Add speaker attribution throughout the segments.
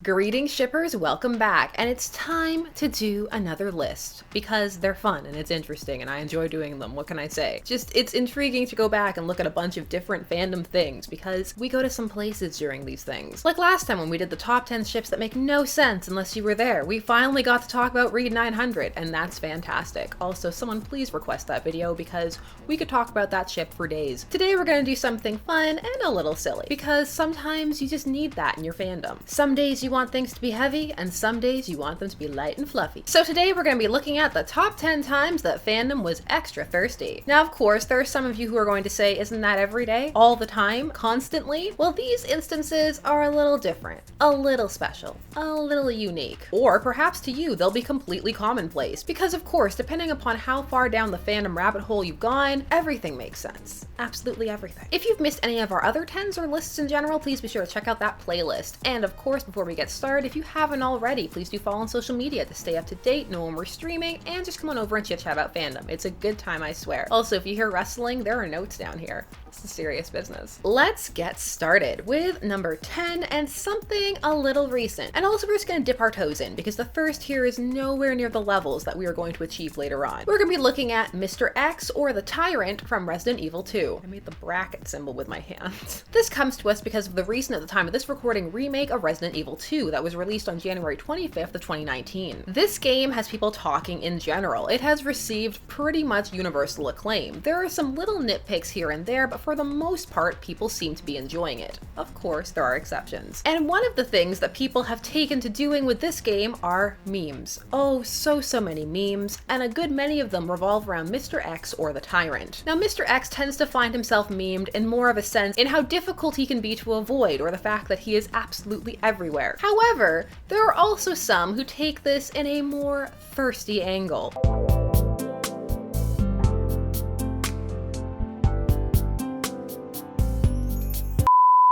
Speaker 1: Greetings shippers, welcome back, and it's time to do another list because they're fun and it's interesting and I enjoy doing them. What can I say? Just, it's intriguing to go back and look at a bunch of different fandom things because we go to some places during these things. Like last time when we did the top 10 ships that make no sense unless you were there. We finally got to talk about Read 900 and that's fantastic. Also, someone please request that video because we could talk about that ship for days. Today we're going to do something fun and a little silly because sometimes you just need that in your fandom. Some days you want things to be heavy, and some days you want them to be light and fluffy. So today we're going to be looking at the top 10 times that fandom was extra thirsty. Now, of course, there are some of you who are going to say, isn't that every day? All the time? Constantly? Well, these instances are a little different, a little special, a little unique. Or perhaps to you, they'll be completely commonplace. Because of course, depending upon how far down the fandom rabbit hole you've gone, everything makes sense. Absolutely everything. If you've missed any of our other 10s or lists in general, please be sure to check out that playlist. And of course, before we get started, if you haven't already, please do follow on social media to stay up to date, know when we're streaming, and just come on over and chit chat about fandom. It's a good time, I swear. Also, if you hear wrestling, there are notes down here. It's a serious business. Let's get started with number 10 and something a little recent. And also we're just gonna dip our toes in because the first here is nowhere near the levels that we are going to achieve later on. We're gonna be looking at Mr. X or the Tyrant from Resident Evil 2. I made the bracket symbol with my hands. This comes to us because of the recent, at the time of this recording, remake of Resident Evil 2 that was released on January 25th of 2019. This game has people talking in general. It has received pretty much universal acclaim. There are some little nitpicks here and there, but for the most part, people seem to be enjoying it. Of course, there are exceptions. And one of the things that people have taken to doing with this game are memes. Oh, so many memes, and a good many of them revolve around Mr. X or the Tyrant. Now, Mr. X tends to find himself memed in more of a sense in how difficult he can be to avoid, or the fact that he is absolutely everywhere. However, there are also some who take this in a more thirsty angle.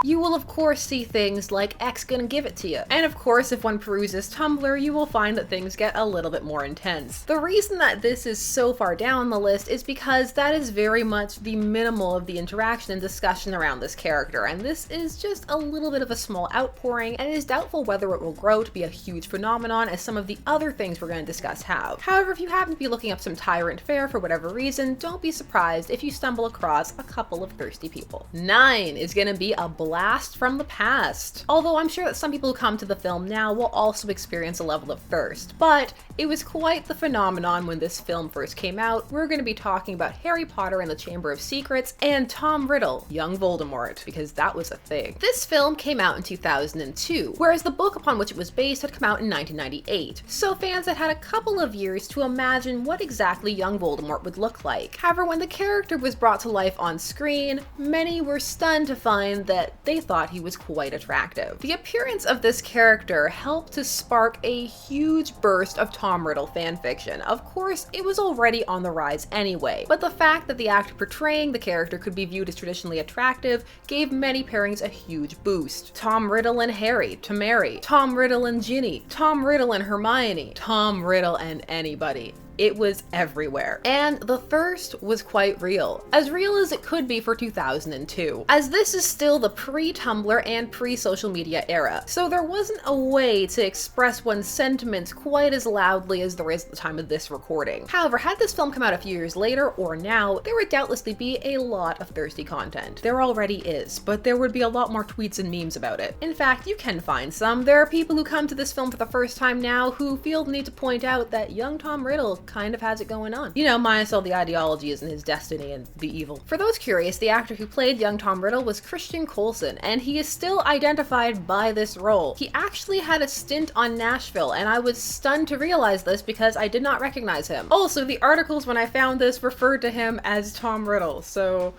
Speaker 1: You will of course see things like X gonna give it to you. And of course, if one peruses Tumblr, you will find that things get a little bit more intense. The reason that this is so far down the list is because that is very much the minimal of the interaction and discussion around this character, and this is just a little bit of a small outpouring, and it is doubtful whether it will grow to be a huge phenomenon as some of the other things we're going to discuss have. However, if you happen to be looking up some Tyrant fare for whatever reason, don't be surprised if you stumble across a couple of thirsty people. 9 is gonna be a blast from the past. Although I'm sure that some people who come to the film now will also experience a level of thirst, but it was quite the phenomenon when this film first came out. We're going to be talking about Harry Potter and the Chamber of Secrets and Tom Riddle, young Voldemort, because that was a thing. This film came out in 2002, whereas the book upon which it was based had come out in 1998, so fans had had a couple of years to imagine what exactly young Voldemort would look like. However, when the character was brought to life on screen, many were stunned to find that they thought he was quite attractive. The appearance of this character helped to spark a huge burst of Tom Riddle fanfiction. Of course, it was already on the rise anyway, but the fact that the actor portraying the character could be viewed as traditionally attractive gave many pairings a huge boost. Tom Riddle and Harry to marry, Tom Riddle and Ginny, Tom Riddle and Hermione, Tom Riddle and anybody. It was everywhere. And the thirst was quite real as it could be for 2002, as this is still the pre-Tumblr and pre-social media era, so there wasn't a way to express one's sentiments quite as loudly as there is at the time of this recording. However, had this film come out a few years later or now, there would doubtlessly be a lot of thirsty content. There already is, but there would be a lot more tweets and memes about it. In fact, you can find some. There are people who come to this film for the first time now who feel the need to point out that young Tom Riddle kind of has it going on. You know, minus all the ideologies and his destiny and the evil. For those curious, the actor who played young Tom Riddle was Christian Coulson, and he is still identified by this role. He actually had a stint on Nashville, and I was stunned to realize this because I did not recognize him. Also, the articles when I found this referred to him as Tom Riddle, so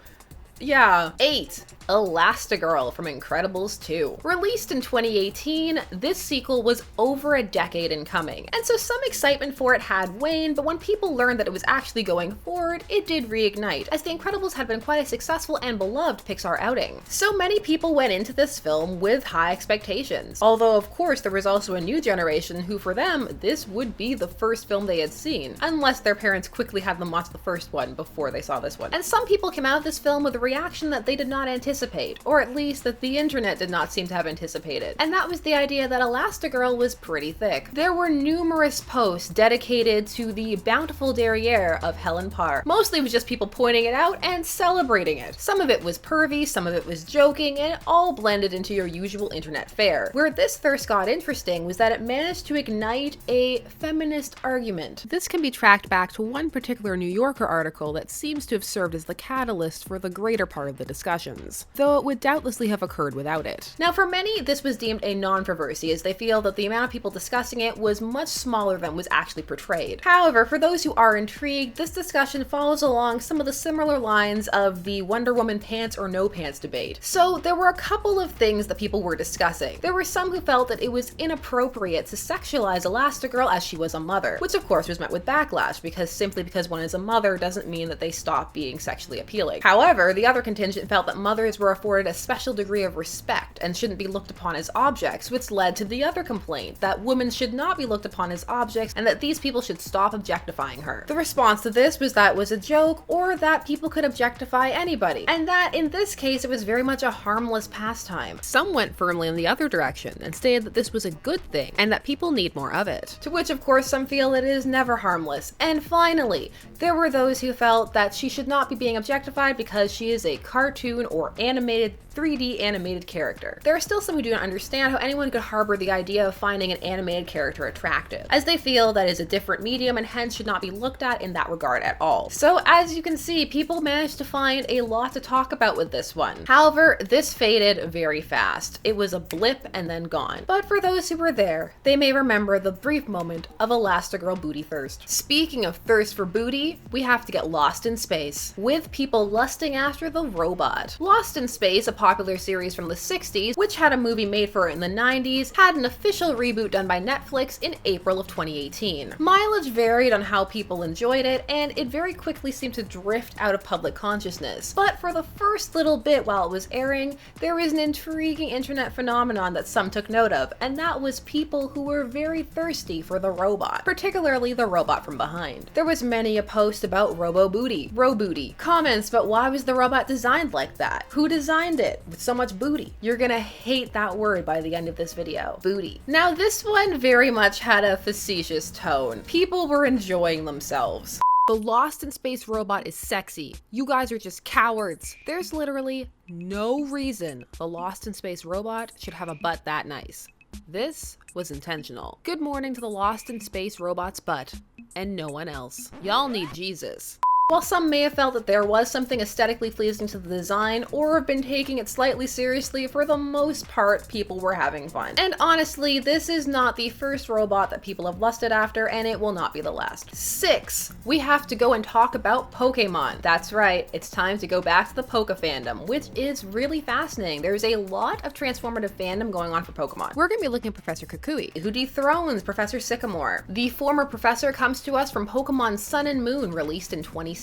Speaker 1: yeah. 8. Elastigirl from Incredibles 2. Released in 2018, this sequel was over a decade in coming, and so some excitement for it had waned, but when people learned that it was actually going forward, it did reignite, as The Incredibles had been quite a successful and beloved Pixar outing. So many people went into this film with high expectations, although of course there was also a new generation who, for them, this would be the first film they had seen, unless their parents quickly had them watch the first one before they saw this one. And some people came out of this film with a reaction that they did not anticipate, or at least that the internet did not seem to have anticipated. And that was the idea that Elastigirl was pretty thick. There were numerous posts dedicated to the bountiful derriere of Helen Parr. Mostly it was just people pointing it out and celebrating it. Some of it was pervy, some of it was joking, and it all blended into your usual internet fare. Where this thirst got interesting was that it managed to ignite a feminist argument. This can be tracked back to one particular New Yorker article that seems to have served as the catalyst for the greater part of the discussions, though it would doubtlessly have occurred without it. Now, for many, this was deemed a non-controversy, as they feel that the amount of people discussing it was much smaller than was actually portrayed. However, for those who are intrigued, this discussion follows along some of the similar lines of the Wonder Woman pants or no pants debate. So there were a couple of things that people were discussing. There were some who felt that it was inappropriate to sexualize Elastigirl as she was a mother, which of course was met with backlash, because simply because one is a mother doesn't mean that they stop being sexually appealing. However, the other contingent felt that mothers were afforded a special degree of respect and shouldn't be looked upon as objects, which led to the other complaint that women should not be looked upon as objects and that these people should stop objectifying her. The response to this was that it was a joke, or that people could objectify anybody, and that in this case it was very much a harmless pastime. Some went firmly in the other direction and stated that this was a good thing and that people need more of it, to which of course some feel it is never harmless. And finally, there were those who felt that she should not be being objectified because she is a cartoon or animated 3D animated character. There are still some who do not understand how anyone could harbor the idea of finding an animated character attractive, as they feel that is a different medium and hence should not be looked at in that regard at all. So as you can see, people managed to find a lot to talk about with this one. However, this faded very fast. It was a blip and then gone. But for those who were there, they may remember the brief moment of Elastigirl booty thirst. Speaking of thirst for booty, we have to get lost in space, with people lusting after the robot. Lost in Space, a popular series from the 60s, which had a movie made for it in the 90s, had an official reboot done by Netflix in April of 2018. Mileage varied on how people enjoyed it, and it very quickly seemed to drift out of public consciousness. But for the first little bit while it was airing, there was an intriguing internet phenomenon that some took note of, and that was people who were very thirsty for the robot, particularly the robot from behind. There was many a post about robo-booty, ro-booty, comments about why was the robot designed like that, who designed it with so much booty. You're gonna hate that word by the end of this video, booty. Now this one very much had a facetious tone. People were enjoying themselves. The Lost in Space robot is sexy. You guys are just cowards. There's literally no reason the Lost in Space robot should have a butt that nice. This was intentional. Good morning to the Lost in Space robot's butt, and no one else. Y'all need Jesus. While some may have felt that there was something aesthetically pleasing to the design, or have been taking it slightly seriously, for the most part, people were having fun. And honestly, this is not the first robot that people have lusted after, and it will not be the last. 6. We have to go and talk about Pokemon. That's right, it's time to go back to the Poke fandom, which is really fascinating. There's a lot of transformative fandom going on for Pokemon. We're gonna be looking at Professor Kukui, who dethrones Professor Sycamore. The former professor comes to us from Pokemon Sun and Moon, released in 2016.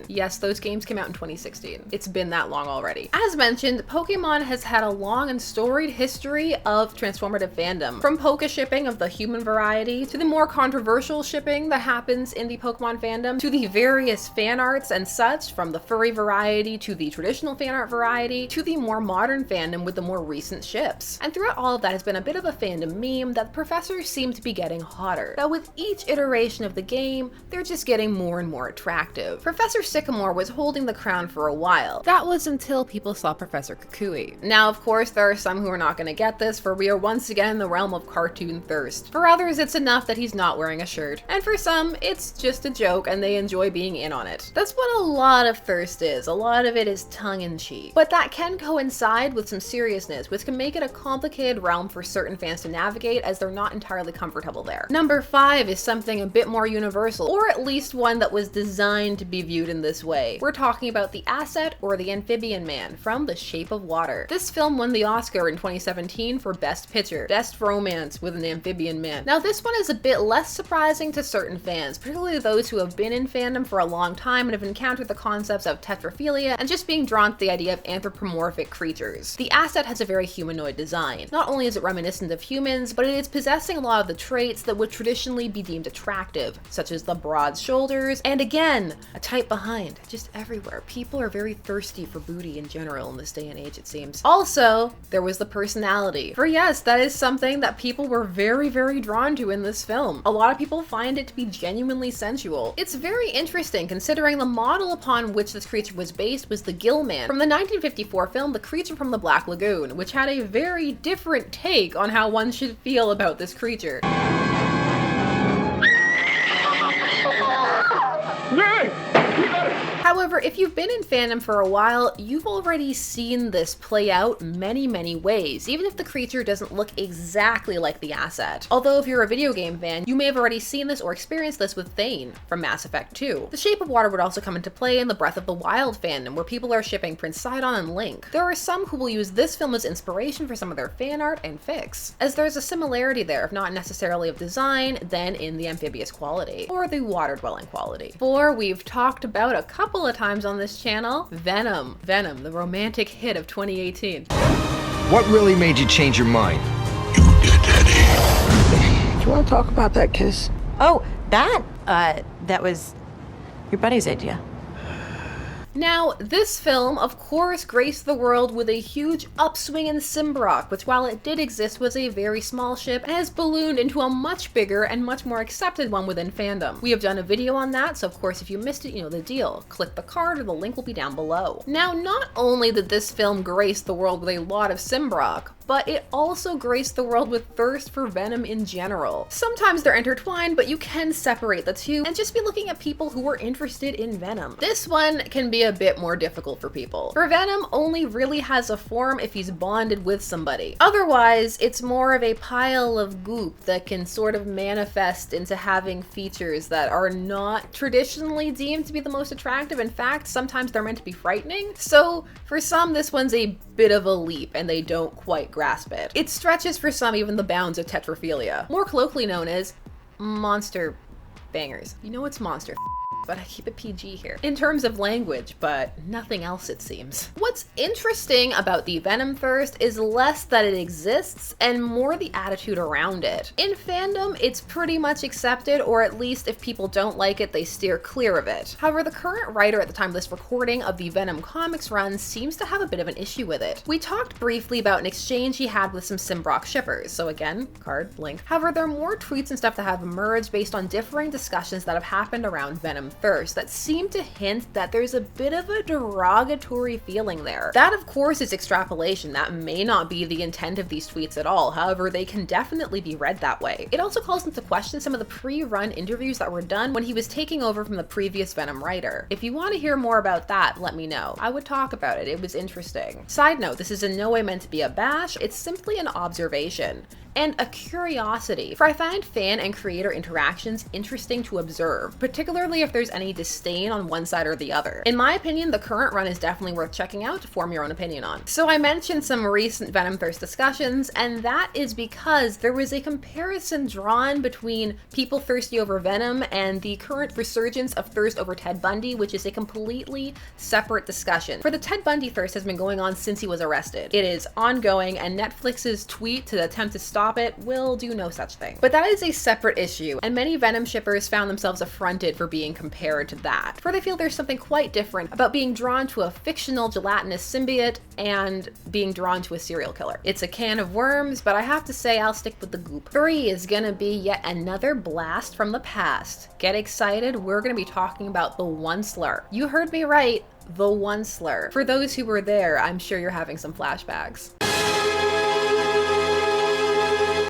Speaker 1: Yes, those games came out in 2016. It's been that long already. As mentioned, Pokemon has had a long and storied history of transformative fandom, from Poke shipping of the human variety, to the more controversial shipping that happens in the Pokemon fandom, to the various fan arts and such, from the furry variety to the traditional fan art variety, to the more modern fandom with the more recent ships. And throughout all of that has been a bit of a fandom meme that the professors seem to be getting hotter. That with each iteration of the game, they're just getting more and more attractive. Professor Sycamore was holding the crown for a while. That was until people saw Professor Kukui. Now, of course, there are some who are not going to get this, for we are once again in the realm of cartoon thirst. For others, it's enough that he's not wearing a shirt. And for some, it's just a joke and they enjoy being in on it. That's what a lot of thirst is. A lot of it is tongue-in-cheek. But that can coincide with some seriousness, which can make it a complicated realm for certain fans to navigate, as they're not entirely comfortable there. Number 5 is something a bit more universal, or at least one that was designed to be viewed in this way. We're talking about the asset, or the amphibian man, from The Shape of Water. This film won the Oscar in 2017 for Best Picture, Best Romance with an Amphibian Man. Now this one is a bit less surprising to certain fans, particularly those who have been in fandom for a long time and have encountered the concepts of tetrophilia and just being drawn to the idea of anthropomorphic creatures. The asset has a very humanoid design. Not only is it reminiscent of humans, but it is possessing a lot of the traits that would traditionally be deemed attractive, such as the broad shoulders, and again, a tight behind, just everywhere. People are very thirsty for booty in general in this day and age, it seems. Also, there was the personality. For yes, that is something that people were very, very drawn to in this film. A lot of people find it to be genuinely sensual. It's very interesting considering the model upon which this creature was based was the Gill Man from the 1954 film The Creature from the Black Lagoon, which had a very different take on how one should feel about this creature. However, if you've been in fandom for a while, you've already seen this play out many, many ways, even if the creature doesn't look exactly like the asset. Although if you're a video game fan, you may have already seen this or experienced this with Thane from Mass Effect 2. The Shape of Water would also come into play in the Breath of the Wild fandom, where people are shipping Prince Sidon and Link. There are some who will use this film as inspiration for some of their fan art and fics, as there's a similarity there, if not necessarily of design, then in the amphibious quality, or the water-dwelling quality. For we've talked about a couple of times on this channel, Venom, the romantic hit of 2018.
Speaker 2: What really made you change your mind?
Speaker 3: You did, Eddie.
Speaker 4: Do you want to talk about that kiss?
Speaker 5: Oh, that was your buddy's idea.
Speaker 1: Now, this film, of course, graced the world with a huge upswing in Symbrock, which while it did exist was a very small ship and has ballooned into a much bigger and much more accepted one within fandom. We have done a video on that, so of course if you missed it, you know the deal. Click the card or the link will be down below. Now, not only did this film grace the world with a lot of Symbrock, but it also graced the world with thirst for Venom in general. Sometimes they're intertwined, but you can separate the two and just be looking at people who are interested in Venom. This one can be a bit more difficult for people. For Venom only really has a form if he's bonded with somebody. Otherwise, it's more of a pile of goop that can sort of manifest into having features that are not traditionally deemed to be the most attractive. In fact, sometimes they're meant to be frightening. So for some, this one's a bit of a leap and they don't quite grasp it. It stretches for some even the bounds of tetrophilia, more colloquially known as monster bangers. You know it's monster, but I keep it PG here in terms of language, but nothing else it seems. What's interesting about the Venom thirst is less that it exists and more the attitude around it. In fandom, it's pretty much accepted, or at least if people don't like it, they steer clear of it. However, the current writer at the time of this recording of the Venom comics run seems to have a bit of an issue with it. We talked briefly about an exchange he had with some Symbrock shippers, so again, card, link. However, there are more tweets and stuff that have emerged based on differing discussions that have happened around Venom thirst that seem to hint that there's a bit of a derogatory feeling there. That of course is extrapolation. That may not be the intent of these tweets at all. However, they can definitely be read that way. It also calls into question some of the pre-run interviews that were done when he was taking over from the previous Venom writer. If you want to hear more about that, let me know. I would talk about it. It was interesting. Side note, this is in no way meant to be a bash. It's simply an observation and a curiosity, for I find fan and creator interactions interesting to observe, particularly if there's any disdain on one side or the other. In my opinion, the current run is definitely worth checking out to form your own opinion on. So I mentioned some recent Venom thirst discussions, and that is because there was a comparison drawn between people thirsty over Venom and the current resurgence of thirst over Ted Bundy, which is a completely separate discussion. For the Ted Bundy thirst has been going on since he was arrested. It is ongoing, and Netflix's tweet to attempt to stop it will do no such thing. But that is a separate issue, and many Venom shippers found themselves affronted for being compared to that, for they feel there's something quite different about being drawn to a fictional gelatinous symbiote and being drawn to a serial killer. It's a can of worms, but I have to say I'll stick with the goop. 3 is gonna be yet another blast from the past. Get excited, we're gonna be talking about the Onceler. You heard me right, the Onceler. For those who were there, I'm sure you're having some flashbacks.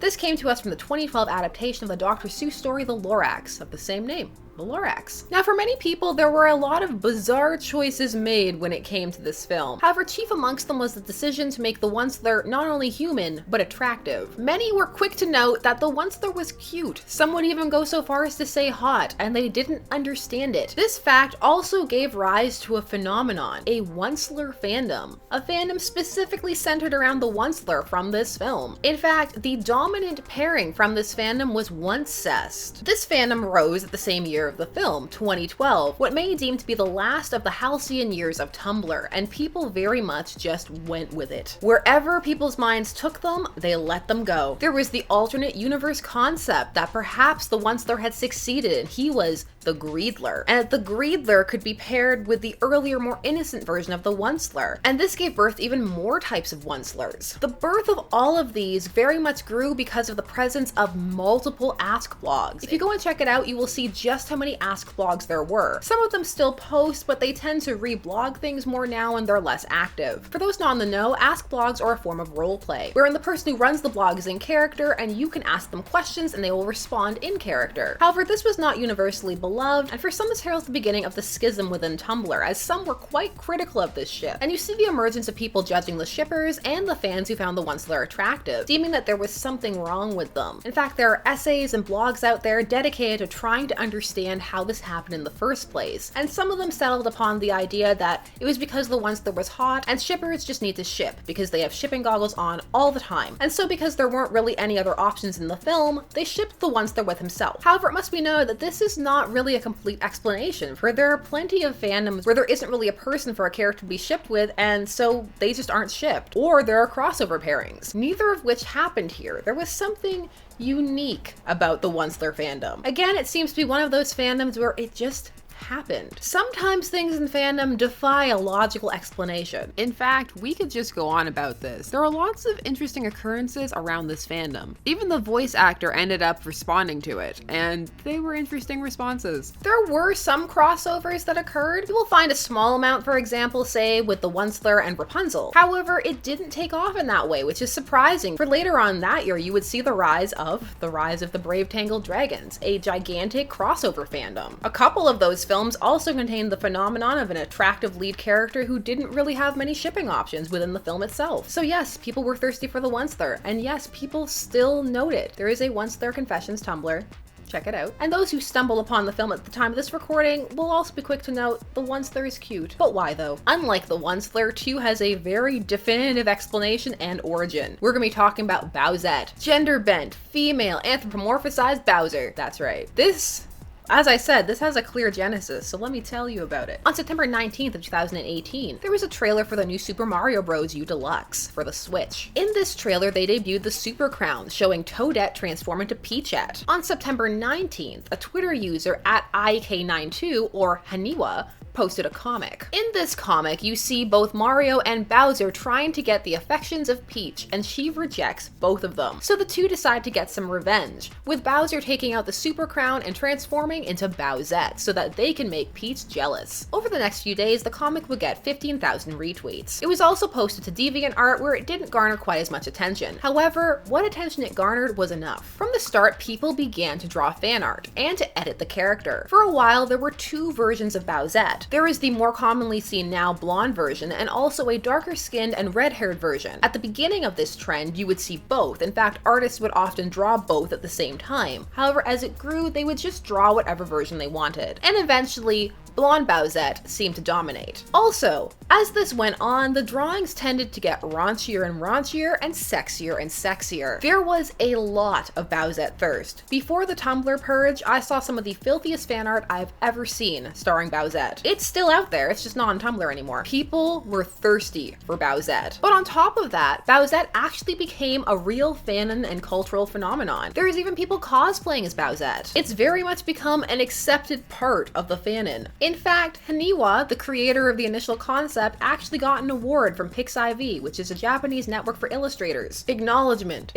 Speaker 1: This came to us from the 2012 adaptation of the Dr. Seuss story The Lorax, of the same name. The Lorax. Now, for many people, there were a lot of bizarre choices made when it came to this film. However, chief amongst them was the decision to make the Onceler not only human, but attractive. Many were quick to note that the Onceler was cute. Some would even go so far as to say hot, and they didn't understand it. This fact also gave rise to a phenomenon, a Onceler fandom. A fandom specifically centered around the Onceler from this film. In fact, the dominant pairing from this fandom was Oncest. This fandom rose at the same year of the film, 2012, what many deem to be the last of the halcyon years of Tumblr, and people very much just went with it. Wherever people's minds took them, they let them go. There was the alternate universe concept that perhaps the Onceler had succeeded, and he was the greed-ler. And the greed-ler could be paired with the earlier, more innocent version of the once-ler. And this gave birth to even more types of once-lers. The birth of all of these very much grew because of the presence of multiple Ask blogs. If you go and check it out, you will see just how many Ask blogs there were. Some of them still post, but they tend to reblog things more now and they're less active. For those not in the know, Ask blogs are a form of roleplay, wherein the person who runs the blog is in character and you can ask them questions and they will respond in character. However, this was not universally beloved, and for some this heralds the beginning of the schism within Tumblr, as some were quite critical of this ship. And you see the emergence of people judging the shippers and the fans who found the once-ler attractive, deeming that there was something wrong with them. In fact, there are essays and blogs out there dedicated to trying to understand how this happened in the first place, and some of them settled upon the idea that it was because the once-ler was hot and shippers just need to ship because they have shipping goggles on all the time. And so because there weren't really any other options in the film, they shipped the once-ler with himself. However, it must be noted that this is not really a complete explanation, for there are plenty of fandoms where there isn't really a person for a character to be shipped with, and so they just aren't shipped. Or there are crossover pairings, neither of which happened here. There was something unique about the once-ler fandom. Again, it seems to be one of those fandoms where it just happened. Sometimes things in fandom defy a logical explanation.
Speaker 4: In fact, we could just go on about this. There are lots of interesting occurrences around this fandom. Even the voice actor ended up responding to it, and they were interesting responses.
Speaker 1: There were some crossovers that occurred. You will find a small amount, for example, say with the Onceler and Rapunzel. However, it didn't take off in that way, which is surprising, for later on that year you would see the rise of the Brave Tangled Dragons, a gigantic crossover fandom. A couple of those films also contained the phenomenon of an attractive lead character who didn't really have many shipping options within the film itself. So yes, people were thirsty for the once-ler, and yes, people still note it. There is a once-ler confessions Tumblr. Check it out. And those who stumble upon the film at the time of this recording will also be quick to note the once-ler is cute. But why though? Unlike the once-ler, 2 has a very definitive explanation and origin. We're gonna be talking about Bowsette. Gender-bent, female, anthropomorphized Bowser. That's right. As I said, this has a clear genesis, so let me tell you about it. On September 19th of 2018, there was a trailer for the new Super Mario Bros. U Deluxe for the Switch. In this trailer, they debuted the Super Crown, showing Toadette transform into Peachette. On September 19th, a Twitter user at IK92, or Haniwa, posted a comic. In this comic, you see both Mario and Bowser trying to get the affections of Peach, and she rejects both of them. So the two decide to get some revenge, with Bowser taking out the Super Crown and transforming into Bowsette so that they can make Peach jealous. Over the next few days, the comic would get 15,000 retweets. It was also posted to DeviantArt, where it didn't garner quite as much attention. However, what attention it garnered was enough. From the start, people began to draw fan art and to edit the character. For a while, there were 2 versions of Bowsette. There is the more commonly seen now blonde version, and also a darker skinned and red-haired version. At the beginning of this trend, you would see both. In fact, artists would often draw both at the same time. However, as it grew, they would just draw whatever version they wanted. And eventually, blonde Bowsette seemed to dominate. Also, as this went on, the drawings tended to get raunchier and raunchier and sexier. There was a lot of Bowsette thirst. Before the Tumblr purge, I saw some of the filthiest fan art I've ever seen starring Bowsette. It's still out there, it's just not on Tumblr anymore. People were thirsty for Bowsette. But on top of that, Bowsette actually became a real fanon and cultural phenomenon. There's even people cosplaying as Bowsette. It's very much become an accepted part of the fanon. In fact, Haniwa, the creator of the initial concept, actually got an award from PixIV, which is a Japanese network for illustrators. Acknowledgement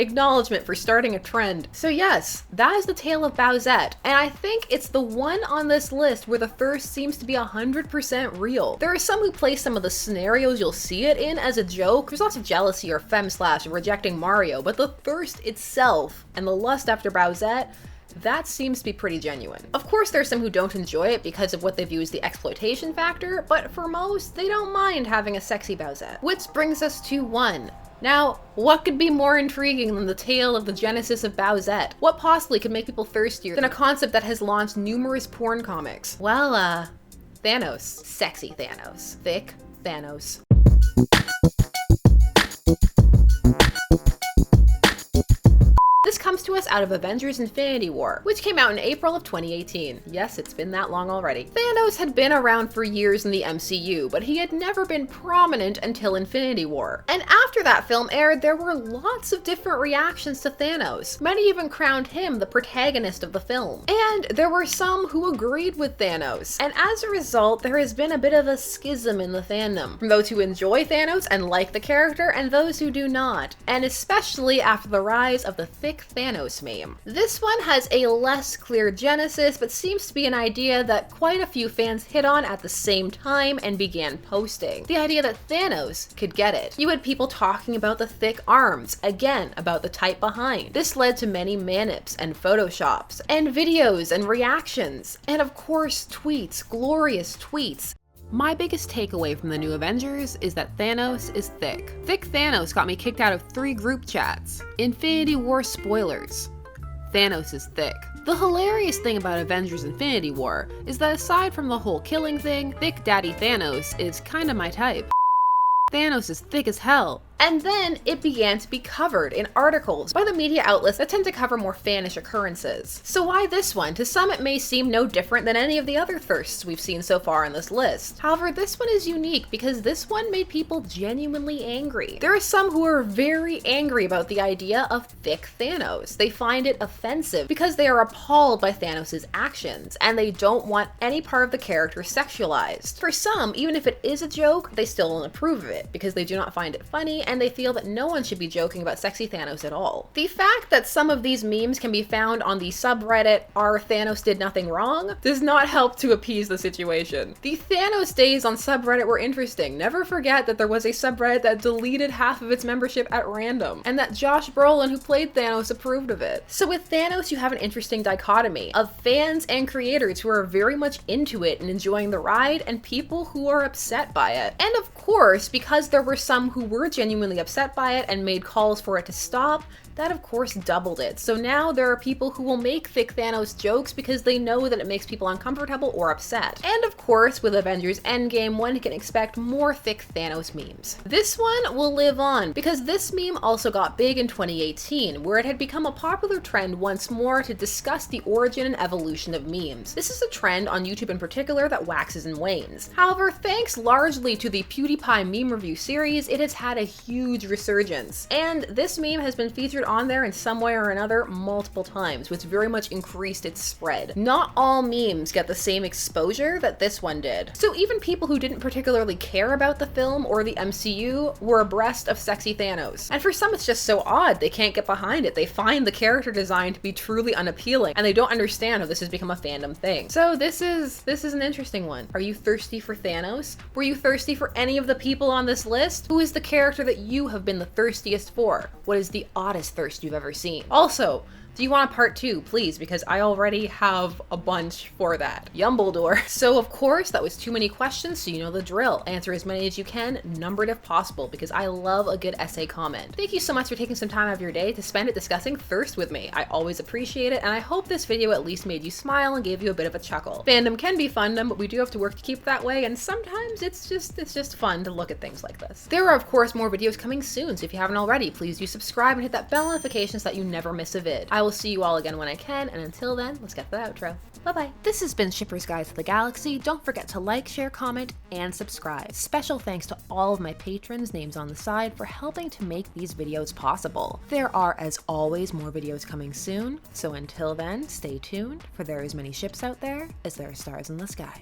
Speaker 1: for starting a trend. So yes, that is the tale of Bowsette, and I think it's the one on this list where the thirst seems to be 100% real. There are some who place some of the scenarios you'll see it in as a joke. There's lots of jealousy or femme-slash rejecting Mario, but the thirst itself and the lust after Bowsette, that seems to be pretty genuine. Of course, there's some who don't enjoy it because of what they view as the exploitation factor, but for most, they don't mind having a sexy Bowsette. Which brings us to 1. Now, what could be more intriguing than the tale of the genesis of Bowsette? What possibly could make people thirstier than a concept that has launched numerous porn comics? Well, Thanos. Sexy Thanos. Thick Thanos. This comes to us out of Avengers Infinity War, which came out in April of 2018. Yes, it's been that long already. Thanos had been around for years in the MCU, but he had never been prominent until Infinity War. And after that film aired, there were lots of different reactions to Thanos. Many even crowned him the protagonist of the film. And there were some who agreed with Thanos. And as a result, there has been a bit of a schism in the fandom, from those who enjoy Thanos and like the character, and those who do not. And especially after the rise of the thicc Thanos meme. This one has a less clear genesis, but seems to be an idea that quite a few fans hit on at the same time and began posting. The idea that Thanos could get it. You had people talking about the thick arms, again, about the type behind. This led to many manips and photoshops, and videos and reactions, and of course tweets, glorious tweets.
Speaker 4: My biggest takeaway from the new Avengers is that Thanos is thick. Thick Thanos got me kicked out of 3 group chats. Infinity War spoilers. Thanos is thick. The hilarious thing about Avengers Infinity War is that aside from the whole killing thing, Thick Daddy Thanos is kinda my type. Thanos is thick as hell.
Speaker 1: And then it began to be covered in articles by the media outlets that tend to cover more fanish occurrences. So why this one? To some it may seem no different than any of the other thirsts we've seen so far in this list. However, this one is unique because this one made people genuinely angry. There are some who are very angry about the idea of thick Thanos. They find it offensive because they are appalled by Thanos' actions, and they don't want any part of the character sexualized. For some, even if it is a joke, they still don't approve of it because they do not find it funny, and they feel that no one should be joking about sexy Thanos at all. The fact that some of these memes can be found on the subreddit "r Thanos did nothing wrong" does not help to appease the situation. The Thanos days on subreddit were interesting. Never forget that there was a subreddit that deleted half of its membership at random, and that Josh Brolin, who played Thanos, approved of it. So with Thanos, you have an interesting dichotomy of fans and creators who are very much into it and enjoying the ride, and people who are upset by it. And of course, because there were some who were genuinely upset by it and made calls for it to stop, that of course doubled it. So now there are people who will make thick Thanos jokes because they know that it makes people uncomfortable or upset. And of course, with Avengers Endgame, one can expect more thick Thanos memes. This one will live on because this meme also got big in 2018, where it had become a popular trend once more to discuss the origin and evolution of memes. This is a trend on YouTube in particular that waxes and wanes. However, thanks largely to the PewDiePie meme review series, it has had a huge resurgence. And this meme has been featured on there in some way or another multiple times, which very much increased its spread. Not all memes get the same exposure that this one did. So even people who didn't particularly care about the film or the MCU were abreast of sexy Thanos. And for some it's just so odd, they can't get behind it. They find the character design to be truly unappealing, and they don't understand how this has become a fandom thing. So this is an interesting one. Are you thirsty for Thanos? Were you thirsty for any of the people on this list? Who is the character that you have been the thirstiest for? What is the oddest thirst you've ever seen? Also, do you want a part 2, please? Because I already have a bunch for that. Yumbledore. So of course, that was too many questions, so you know the drill. Answer as many as you can, numbered if possible, because I love a good essay comment. Thank you so much for taking some time out of your day to spend it discussing thirst with me. I always appreciate it, and I hope this video at least made you smile and gave you a bit of a chuckle. Fandom can be Fundom, but we do have to work to keep that way, and sometimes it's just fun to look at things like this. There are of course more videos coming soon, so if you haven't already, please do subscribe and hit that bell notification so that you never miss a vid. I will see you all again when I can, and until then, let's get to the outro. Bye-bye. This has been Shipper's Guide to the Galaxy. Don't forget to like, share, comment, and subscribe. Special thanks to all of my patrons, names on the side, for helping to make these videos possible. There are, as always, more videos coming soon, so until then, stay tuned, for there are as many ships out there as there are stars in the sky.